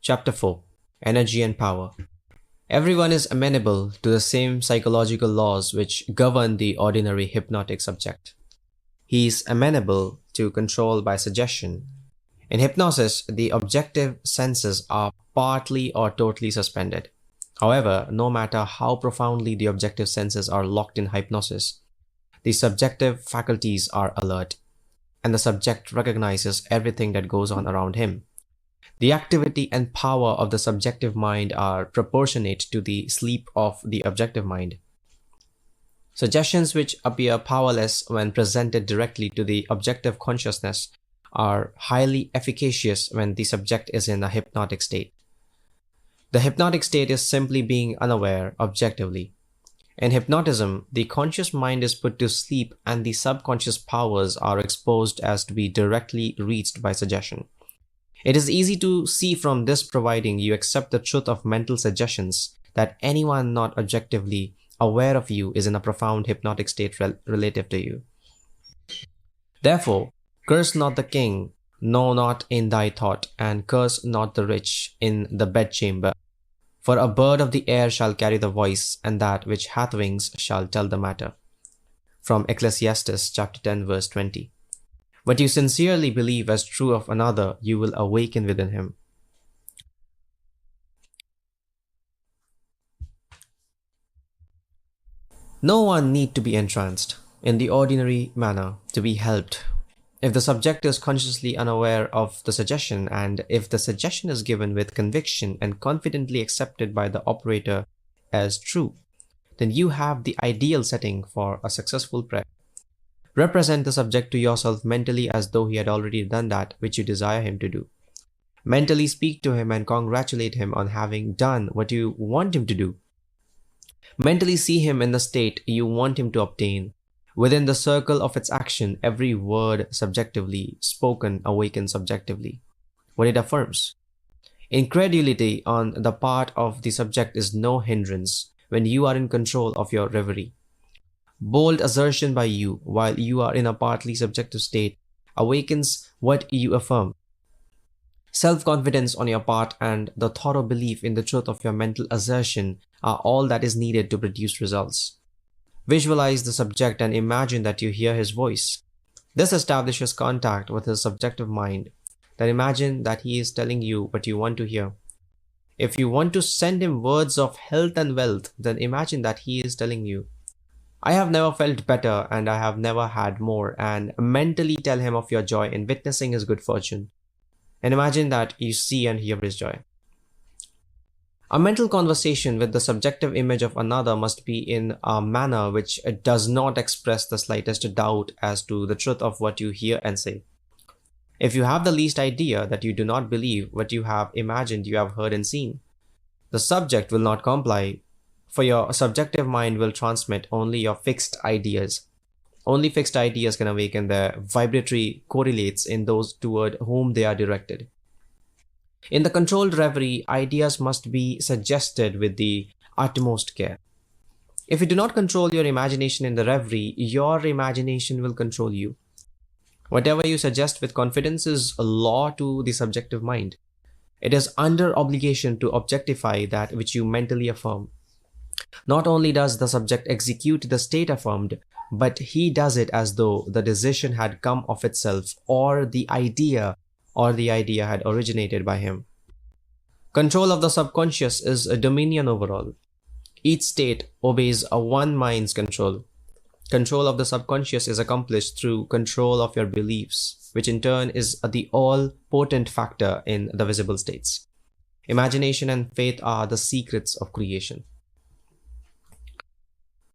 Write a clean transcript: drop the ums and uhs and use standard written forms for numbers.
Chapter 4: Energy and Power. Everyone is amenable to the same psychological laws which govern the ordinary hypnotic subject. He is amenable to control by suggestion. In hypnosis, the objective senses are partly or totally suspended. However, no matter how profoundly the objective senses are locked in hypnosis, the subjective faculties are alert, and the subject recognizes everything that goes on around him. The activity and power of the subjective mind are proportionate to the sleep of the objective mind. Suggestions which appear powerless when presented directly to the objective consciousness are highly efficacious when the subject is in a hypnotic state. The hypnotic state is simply being unaware objectively. In hypnotism, the conscious mind is put to sleep and the subconscious powers are exposed as to be directly reached by suggestion. It is easy to see from this, providing you accept the truth of mental suggestions, that anyone not objectively aware of you is in a profound hypnotic state relative to you. Therefore, curse not the king, no, not in thy thought, and curse not the rich in the bedchamber. For a bird of the air shall carry the voice, and that which hath wings shall tell the matter. From Ecclesiastes chapter 10 verse 20. What you sincerely believe as true of another, you will awaken within him. No one need to be entranced in the ordinary manner to be helped. If the subject is consciously unaware of the suggestion, and if the suggestion is given with conviction and confidently accepted by the operator as true, then you have the ideal setting for a successful prayer. Represent the subject to yourself mentally as though he had already done that which you desire him to do. Mentally speak to him and congratulate him on having done what you want him to do. Mentally see him in the state you want him to obtain. Within the circle of its action, every word subjectively spoken awakens subjectively what it affirms. Incredulity on the part of the subject is no hindrance when you are in control of your reverie. Bold assertion by you, while you are in a partly subjective state, awakens what you affirm. Self-confidence on your part and the thorough belief in the truth of your mental assertion are all that is needed to produce results. Visualize the subject and imagine that you hear his voice. This establishes contact with his subjective mind. Then imagine that he is telling you what you want to hear. If you want to send him words of health and wealth, then imagine that he is telling you, I have never felt better and I have never had more, and mentally tell him of your joy in witnessing his good fortune. And imagine that you see and hear his joy. A mental conversation with the subjective image of another must be in a manner which does not express the slightest doubt as to the truth of what you hear and say. If you have the least idea that you do not believe what you have imagined you have heard and seen, the subject will not comply, for your subjective mind will transmit only your fixed ideas. Only fixed ideas can awaken their vibratory correlates in those toward whom they are directed. In the controlled reverie, ideas must be suggested with the utmost care. If you do not control your imagination in the reverie, your imagination will control you. Whatever you suggest with confidence is a law to the subjective mind. It is under obligation to objectify that which you mentally affirm. Not only does the subject execute the state affirmed, but he does it as though the decision had come of itself, or the idea had originated by him. Control of the subconscious is a dominion over all. Each state obeys a one mind's control. Control of the subconscious is accomplished through control of your beliefs, which in turn is the all-potent factor in the visible states. Imagination and faith are the secrets of creation.